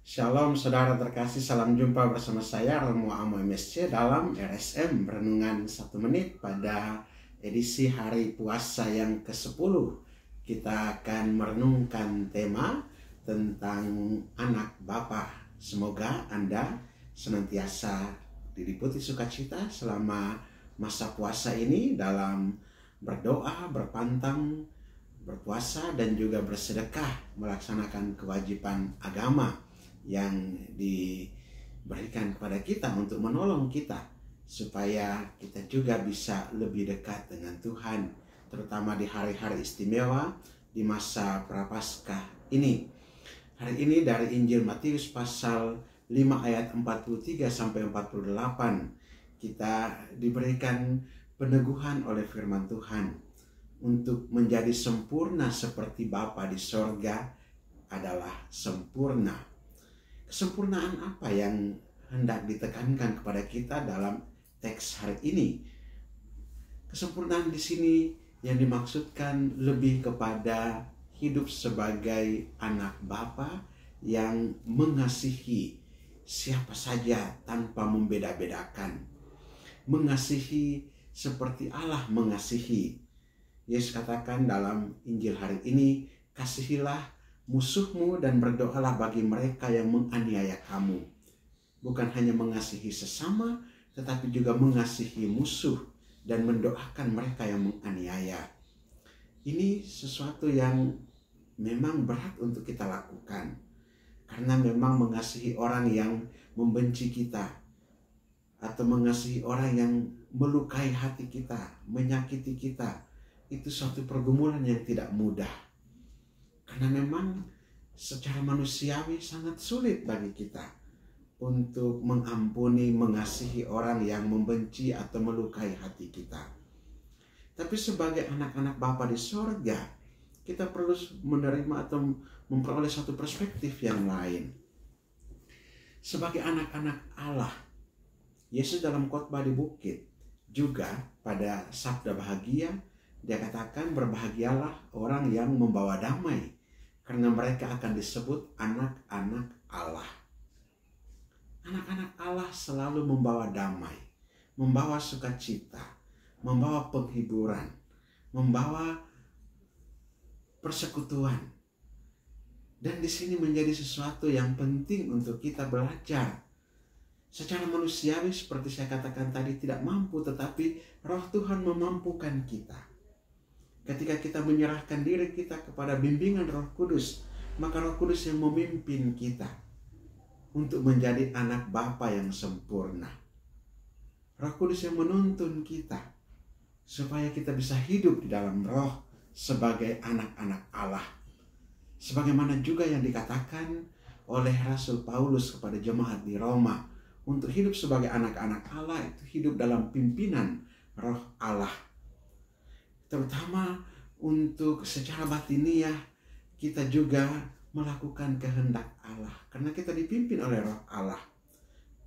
Shalom saudara terkasih, salam jumpa bersama saya Romo Amo MSC dalam RSM Renungan 1 Menit pada edisi hari puasa yang ke-10. Kita akan merenungkan tema tentang anak Bapa. Semoga Anda senantiasa diliputi sukacita selama masa puasa ini dalam berdoa, berpantang, berpuasa dan juga bersedekah, melaksanakan kewajiban agama yang diberikan kepada kita untuk menolong kita supaya kita juga bisa lebih dekat dengan Tuhan, terutama di hari-hari istimewa di masa Prapaskah ini. Hari ini dari Injil Matius pasal 5 ayat 43 sampai 48 kita diberikan peneguhan oleh firman Tuhan untuk menjadi sempurna seperti Bapa di sorga adalah sempurna. Kesempurnaan apa yang hendak ditekankan kepada kita dalam teks hari ini? Kesempurnaan di sini yang dimaksudkan lebih kepada hidup sebagai anak Bapa yang mengasihi siapa saja tanpa membeda-bedakan. Mengasihi seperti Allah mengasihi. Yesus katakan dalam Injil hari ini, kasihilah musuhmu dan berdoalah bagi mereka yang menganiaya kamu. Bukan hanya mengasihi sesama, tetapi juga mengasihi musuh dan mendoakan mereka yang menganiaya. Ini sesuatu yang memang berat untuk kita lakukan, karena memang mengasihi orang yang membenci kita, atau mengasihi orang yang melukai hati kita, menyakiti kita, itu suatu pergumulan yang tidak mudah. Karena memang secara manusiawi sangat sulit bagi kita untuk mengampuni, mengasihi orang yang membenci atau melukai hati kita. Tapi sebagai anak-anak Bapa di sorga, kita perlu menerima atau memperoleh satu perspektif yang lain. Sebagai anak-anak Allah, Yesus dalam khotbah di bukit juga pada sabda bahagia, dia katakan berbahagialah orang yang membawa damai, karena mereka akan disebut anak-anak Allah. Anak-anak Allah selalu membawa damai, membawa sukacita, membawa penghiburan, membawa persekutuan. Dan di sini menjadi sesuatu yang penting untuk kita belajar. Secara manusiawi seperti saya katakan tadi tidak mampu, tetapi Roh Tuhan memampukan kita. Ketika kita menyerahkan diri kita kepada bimbingan Roh Kudus, maka Roh Kudus yang memimpin kita untuk menjadi anak Bapa yang sempurna. Roh Kudus yang menuntun kita supaya kita bisa hidup di dalam Roh sebagai anak-anak Allah. Sebagaimana juga yang dikatakan oleh Rasul Paulus kepada jemaat di Roma, untuk hidup sebagai anak-anak Allah itu hidup dalam pimpinan Roh Allah. Terutama untuk secara batiniah kita juga melakukan kehendak Allah, karena kita dipimpin oleh Roh Allah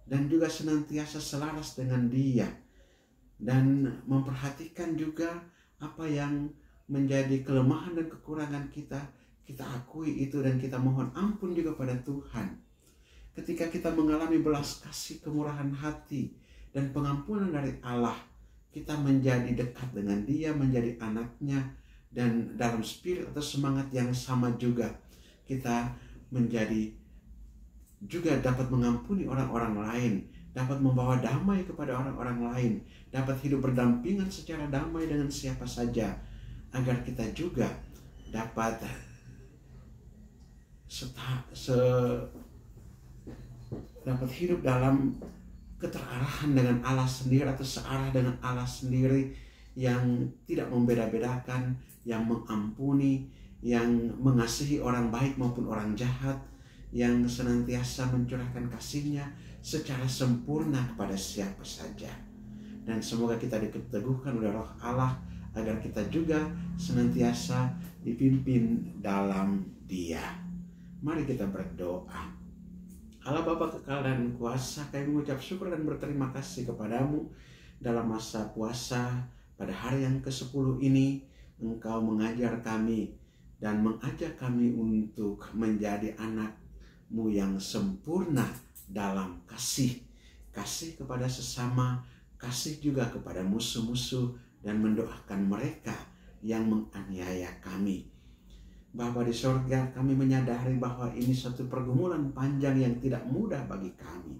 dan juga senantiasa selaras dengan Dia, dan memperhatikan juga apa yang menjadi kelemahan dan kekurangan kita akui itu dan kita mohon ampun juga pada Tuhan. Ketika kita mengalami belas kasih, kemurahan hati dan pengampunan dari Allah, kita menjadi dekat dengan Dia, menjadi anaknya, dan dalam spirit atau semangat yang sama juga kita menjadi juga dapat mengampuni orang-orang lain, dapat membawa damai kepada orang-orang lain, dapat hidup berdampingan secara damai dengan siapa saja, agar kita juga dapat dapat hidup dalam keterarahan dengan Allah sendiri atau searah dengan Allah sendiri, yang tidak membeda-bedakan, yang mengampuni, yang mengasihi orang baik maupun orang jahat, yang senantiasa mencurahkan kasih-Nya secara sempurna kepada siapa saja. Dan semoga kita diteguhkan oleh Roh Allah agar kita juga senantiasa dipimpin dalam Dia. Mari kita berdoa. Allah Bapa kekal dan kuasa, kami mengucap syukur dan berterima kasih kepadamu dalam masa puasa pada hari yang ke-10 ini. Engkau mengajar kami dan mengajak kami untuk menjadi anak Mu yang sempurna dalam kasih. Kasih kepada sesama, kasih juga kepada musuh-musuh, dan mendoakan mereka yang menganiaya kami. Bapa di sorga, kami menyadari bahwa ini suatu pergumulan panjang yang tidak mudah bagi kami.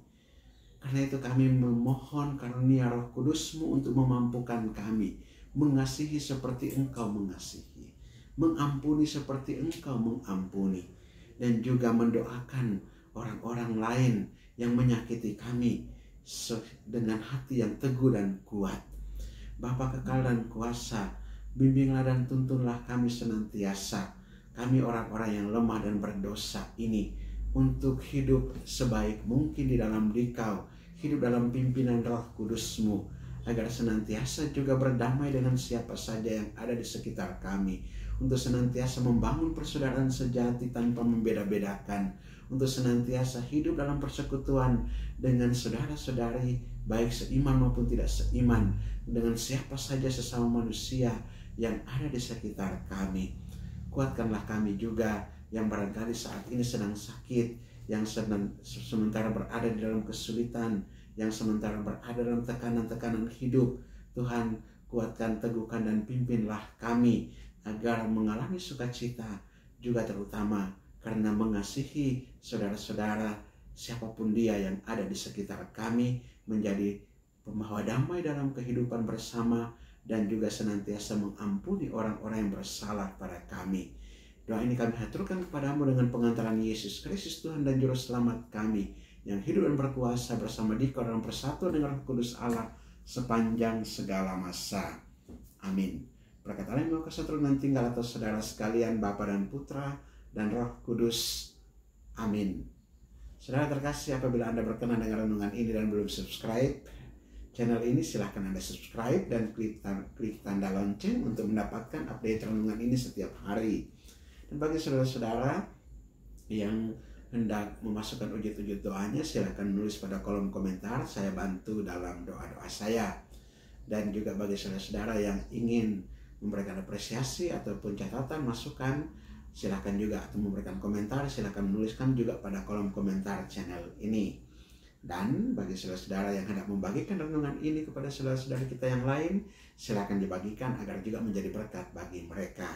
Karena itu kami memohon karunia Roh Kudus-Mu untuk memampukan kami mengasihi seperti Engkau mengasihi, mengampuni seperti Engkau mengampuni, dan juga mendoakan orang-orang lain yang menyakiti kami dengan hati yang teguh dan kuat. Bapa kekal dan kuasa, bimbinglah dan tuntunlah kami senantiasa, kami orang-orang yang lemah dan berdosa ini, untuk hidup sebaik mungkin di dalam Dikau, hidup dalam pimpinan Roh Kudus-Mu, agar senantiasa juga berdamai dengan siapa saja yang ada di sekitar kami, untuk senantiasa membangun persaudaraan sejati tanpa membeda-bedakan, untuk senantiasa hidup dalam persekutuan dengan saudara-saudari, baik seiman maupun tidak seiman, dengan siapa saja sesama manusia yang ada di sekitar kami. Kuatkanlah kami juga yang barangkali saat ini sedang sakit, yang sementara berada di dalam kesulitan, yang sementara berada dalam tekanan-tekanan hidup. Tuhan, kuatkan, teguhkan, dan pimpinlah kami agar mengalami sukacita, juga terutama karena mengasihi saudara-saudara siapapun dia yang ada di sekitar kami, menjadi pembawa damai dalam kehidupan bersama, dan juga senantiasa mengampuni orang-orang yang bersalah pada kami. Doa ini kami haturkan kepadamu dengan pengantaran Yesus Kristus, Tuhan dan Juru Selamat kami, yang hidup dan berkuasa bersama Dikau dalam persatuan dengan Roh Kudus Allah sepanjang segala masa. Amin. Berkat Allah yang Maha Kuasa turun tinggal atas saudara sekalian, Bapa dan Putra dan Roh Kudus. Amin. Saudara terkasih, apabila Anda berkenan dengan renungan ini dan belum subscribe channel ini, silahkan Anda subscribe dan klik tanda lonceng untuk mendapatkan update renungan ini setiap hari. Dan bagi saudara-saudara yang hendak memasukkan wujud-wujud doanya, silahkan menulis pada kolom komentar, saya bantu dalam doa-doa saya. Dan juga bagi saudara-saudara yang ingin memberikan apresiasi ataupun catatan, masukan, silahkan juga, atau memberikan komentar, silahkan menuliskan juga pada kolom komentar channel ini. Dan bagi saudara-saudara yang hendak membagikan renungan ini kepada saudara-saudara kita yang lain, silakan dibagikan agar juga menjadi berkat bagi mereka.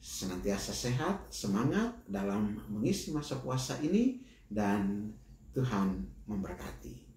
Senantiasa sehat, semangat dalam mengisi masa puasa ini, dan Tuhan memberkati.